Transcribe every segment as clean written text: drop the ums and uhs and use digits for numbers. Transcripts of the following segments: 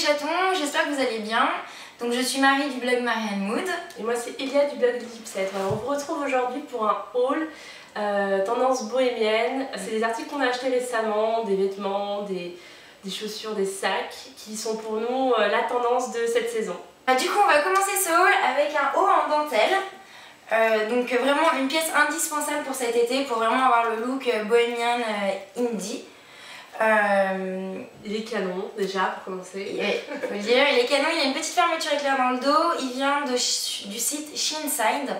chatons, j'espère que vous allez bien. Donc je suis Marie du blog Marianne Mood. Et moi c'est Elia du blog Lipset. On vous retrouve aujourd'hui pour un haul tendance bohémienne. C'est des articles qu'on a achetés récemment, des vêtements, des chaussures, des sacs qui sont pour nous la tendance de cette saison. Du coup on va commencer ce haul avec un haut en dentelle. Donc vraiment une pièce indispensable pour cet été pour vraiment avoir le look bohémien indie. Il est canon déjà pour commencer. Faut le dire, il est canon, il a une petite fermeture éclair dans le dos, il vient du site Sheenside.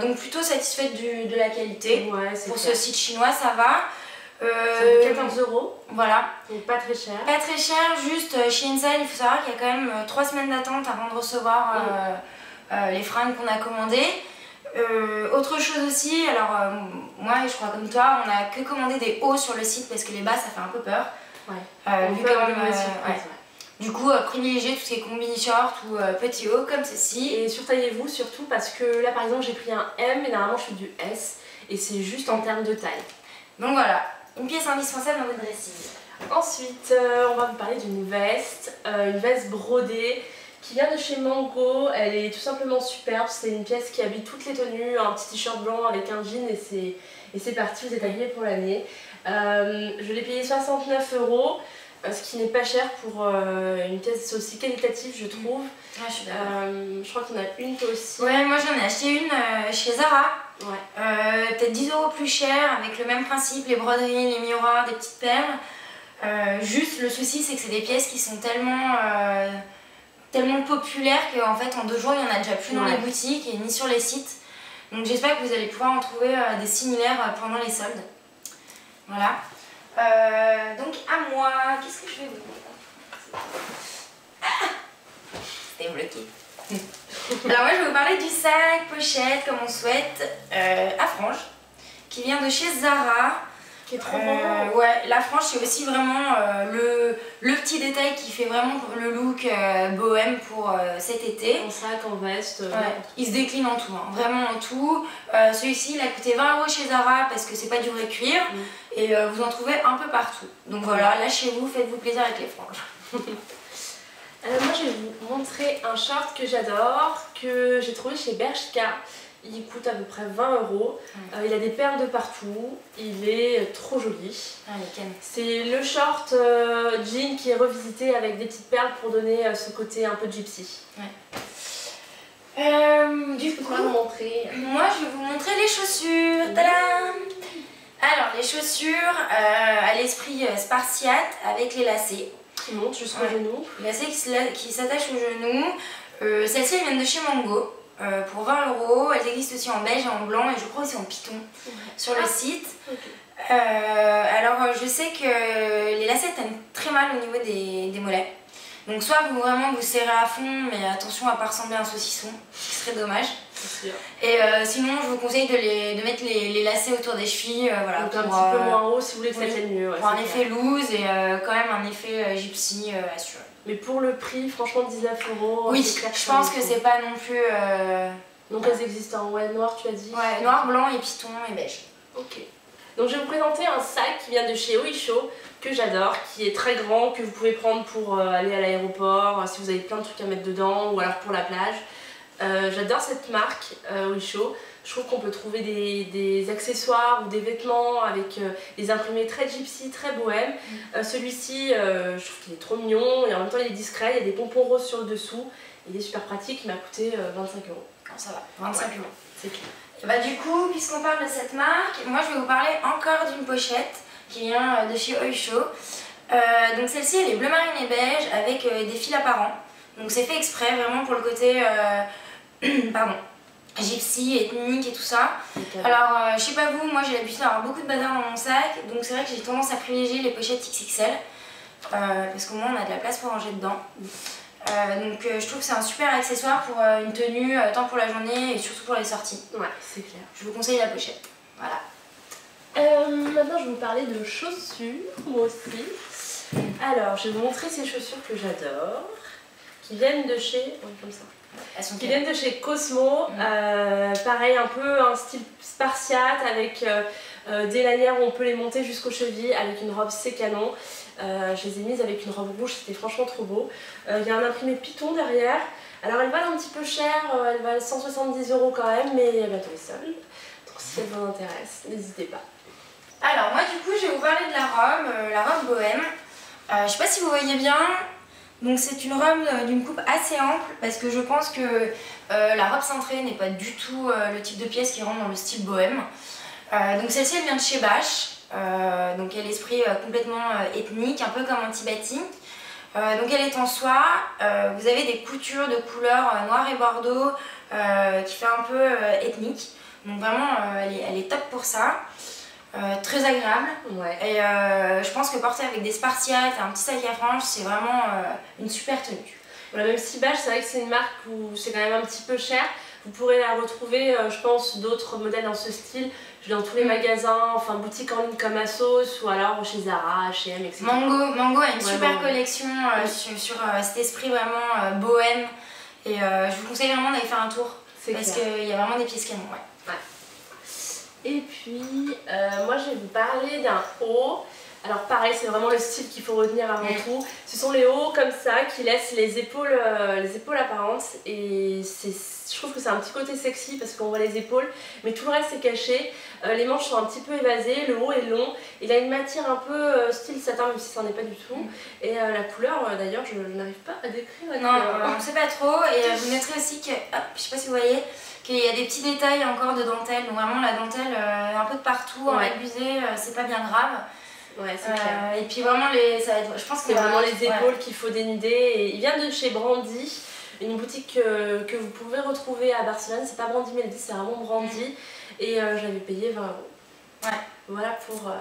Donc plutôt satisfaite de la qualité. Ouais, pour ce site chinois ça va. Ça coûte 14 €. Voilà. Donc pas très cher. Pas très cher, juste Sheenside, il faut savoir qu'il y a quand même 3 semaines d'attente avant de recevoir les fringues qu'on a commandées. Autre chose aussi, alors moi je crois comme toi, on a que commandé des hauts sur le site parce que les bas ça fait un peu peur. Ouais. Vu comme, ouais. Du coup privilégiez tout ce qui est combi short ou petit haut comme ceci. Et surtaillez-vous surtout parce que là par exemple j'ai pris un M et normalement je fais du S et c'est juste en termes de taille. Donc voilà, une pièce indispensable dans votre dressing. Ensuite on va vous parler d'une veste brodée qui vient de chez Mango. Elle est tout simplement superbe, c'est une pièce qui habille toutes les tenues, un petit t-shirt blanc avec un jean et c'est parti, vous êtes habillés pour l'année. Je l'ai payé 69 €, ce qui n'est pas cher pour une pièce aussi qualitative je trouve. Ouais, je crois qu'il y en a une toi aussi. Ouais, moi j'en ai acheté une chez Zara. Ouais. Peut-être 10 € plus cher avec le même principe, les broderies, les miroirs, des petites perles. Juste le souci c'est que c'est des pièces qui sont tellement populaires qu'en fait en 2 jours il n'y en a déjà plus dans les boutiques et ni sur les sites. Donc j'espère que vous allez pouvoir en trouver des similaires pendant les soldes. Voilà. Donc à moi, qu'est-ce que je vais vous dire? C'était bloqué. Alors moi je vais vous parler du sac pochette comme on souhaite à franges qui vient de chez Zara. Qui est trop bon. Ouais, la frange c'est aussi vraiment le petit détail qui fait vraiment le look bohème pour cet été. En sac, en veste. Il se décline en tout, hein, vraiment en tout. Celui-ci il a coûté 20 € chez Zara parce que c'est pas du vrai cuir et vous en trouvez un peu partout. Donc voilà, lâchez-vous, faites-vous plaisir avec les franges. Moi je vais vous montrer un short que j'adore, que j'ai trouvé chez Bershka. Il coûte à peu près 20 €. Il a des perles de partout. Il est trop joli. C'est le short jean qui est revisité avec des petites perles pour donner ce côté un peu gypsy. Du coup, montrer. Moi je vais vous montrer les chaussures. Tadam! Alors les chaussures à l'esprit spartiate avec les lacets. Qui montent jusqu'au genou. Les lacets qui s'attachent au genou. Celles-ci viennent de chez Mango. Pour 20 €, elles existent aussi en beige et en blanc et je crois aussi en python sur le site. Alors je sais que les lacets tiennent très mal au niveau des mollets. Donc soit vous serrez à fond mais attention à pas ressembler à un saucisson, ce serait dommage. Et sinon je vous conseille de mettre les lacets autour des chevilles. Voilà, donc un petit peu moins haut si vous voulez que ça tienne mieux. Pour un effet loose et quand même un effet gypsy assuré. Mais pour le prix, franchement 19 €. Oui, je pense que c'est pas non plus... Donc elles existent en noir tu as dit? Ouais, noir, blanc et python et beige. Ok. Donc je vais vous présenter un sac qui vient de chez Oysho, que j'adore, qui est très grand, que vous pouvez prendre pour aller à l'aéroport, si vous avez plein de trucs à mettre dedans, ou alors pour la plage. J'adore cette marque, Oysho. Je trouve qu'on peut trouver des accessoires ou des vêtements avec des imprimés très gypsy, très bohème. Celui-ci, je trouve qu'il est trop mignon et en même temps il est discret, il y a des pompons roses sur le dessous. Il est super pratique, il m'a coûté 25 €. Oh, ça va, 25 €. C'est clair. Et bah du coup, puisqu'on parle de cette marque, moi je vais vous parler encore d'une pochette qui vient de chez Oysho. Donc celle-ci elle est bleu marine et beige avec des fils apparents. Donc c'est fait exprès vraiment pour le côté pardon, gypsy, ethnique et tout ça. Alors je sais pas vous, moi j'ai l'habitude d'avoir beaucoup de bazar dans mon sac, donc c'est vrai que j'ai tendance à privilégier les pochettes XXL parce qu'au moins on a de la place pour ranger dedans. Donc je trouve que c'est un super accessoire pour une tenue, tant pour la journée et surtout pour les sorties. Ouais, c'est clair. Je vous conseille la pochette. Voilà. Maintenant je vais vous parler de chaussures, moi aussi. Alors je vais vous montrer ces chaussures que j'adore, qui viennent de chez... comme ça. qui viennent de chez Cosmo. Pareil, un peu un style spartiate avec des lanières où on peut les monter jusqu'aux chevilles avec une robe c'est canon. Je les ai mises avec une robe rouge, c'était franchement trop beau. Il y a un imprimé Python derrière. Alors elles valent un petit peu cher, elles valent 170 € quand même, mais elles vont tomber seules. Donc si elles vous intéressent, n'hésitez pas. Alors moi du coup je vais vous parler de la robe bohème. Je sais pas si vous voyez bien, donc c'est une robe d'une coupe assez ample parce que je pense que la robe cintrée n'est pas du tout le type de pièce qui rentre dans le style bohème. Donc celle-ci elle vient de chez Bash, donc elle a l'esprit complètement ethnique, un peu comme un Tibati. Donc elle est en soie, vous avez des coutures de couleur noir et bordeaux qui fait un peu ethnique. Donc vraiment elle est top pour ça. Très agréable et je pense que porter avec des spartiates et un petit sac à franges c'est vraiment une super tenue. Voilà, même si Bash c'est vrai que c'est une marque où c'est quand même un petit peu cher, vous pourrez la retrouver je pense d'autres modèles dans ce style dans tous les magasins, enfin boutiques en ligne comme Asos ou alors chez Zara, H&M, etc. Mango a une super collection sur cet esprit vraiment bohème et je vous conseille vraiment d'aller faire un tour parce qu'il y a vraiment des pièces canons. Et puis, moi je vais vous parler d'un haut. Alors pareil, c'est vraiment le style qu'il faut retenir avant tout. Ce sont les hauts comme ça qui laissent les épaules apparentes. Et je trouve que c'est un petit côté sexy parce qu'on voit les épaules, mais tout le reste est caché. Les manches sont un petit peu évasées, le haut est long. Il a une matière un peu style satin, même si ça n'en est pas du tout. Et la couleur, d'ailleurs, je n'arrive pas à décrire la couleur. Non, on ne sait pas trop. Et vous noterez aussi que, hop, je sais pas si vous voyez, qu'il y a des petits détails encore de dentelle. Donc vraiment la dentelle un peu de partout, en abusé, c'est pas bien grave. Ouais, c'est clair. Et puis vraiment, je pense que c'est vraiment les épaules qu'il faut dénuder. Et il vient de chez Brandy, une boutique que vous pouvez retrouver à Barcelone. C'est pas Brandy Melody, c'est vraiment Brandy. Et j'avais payé 20 €. Voilà pour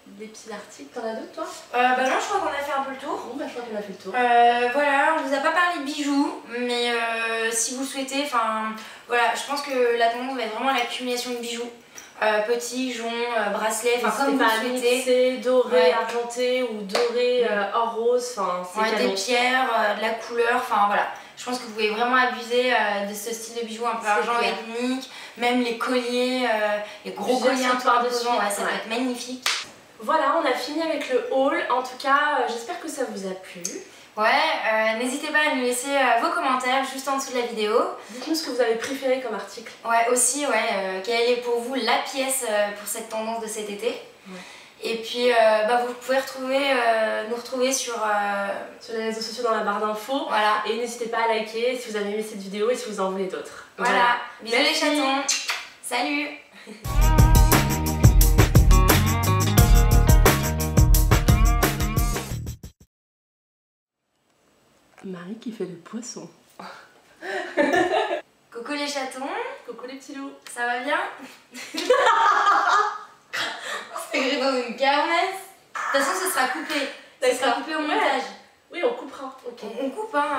des petits articles. T'en as d'autres toi? Bah non, je crois qu'on a fait un peu le tour. Bon, bah je crois qu'on a fait le tour. Voilà, on vous a pas parlé de bijoux, mais si vous souhaitez, voilà, je pense que la tendance va être vraiment l'accumulation de bijoux. Petits, joncs, bracelets, comme vous souhaitez. Mixer, doré, argenté ou doré or rose, des pierres, de la couleur, voilà. Je pense que vous pouvez vraiment abuser de ce style de bijoux un peu argent ethnique, même les colliers, les gros colliers un peu dessus, ça va être magnifique. Voilà, on a fini avec le haul. En tout cas, j'espère que ça vous a plu. N'hésitez pas à nous laisser vos commentaires juste en dessous de la vidéo. Dites-nous ce que vous avez préféré comme article. Aussi, quelle est pour vous la pièce pour cette tendance de cet été. Et puis, vous pouvez nous retrouver sur les réseaux sociaux dans la barre d'infos. Voilà. Et n'hésitez pas à liker si vous avez aimé cette vidéo et si vous en voulez d'autres. Voilà. Bisous les chatons. Salut. Marie qui fait le poisson. Coucou les chatons. Coucou les petits loups. Ça va bien? C'est gris dans une kermesse. De toute façon, ce sera coupé. Ça sera coupé au montage. Oui, on coupera. On coupe, hein.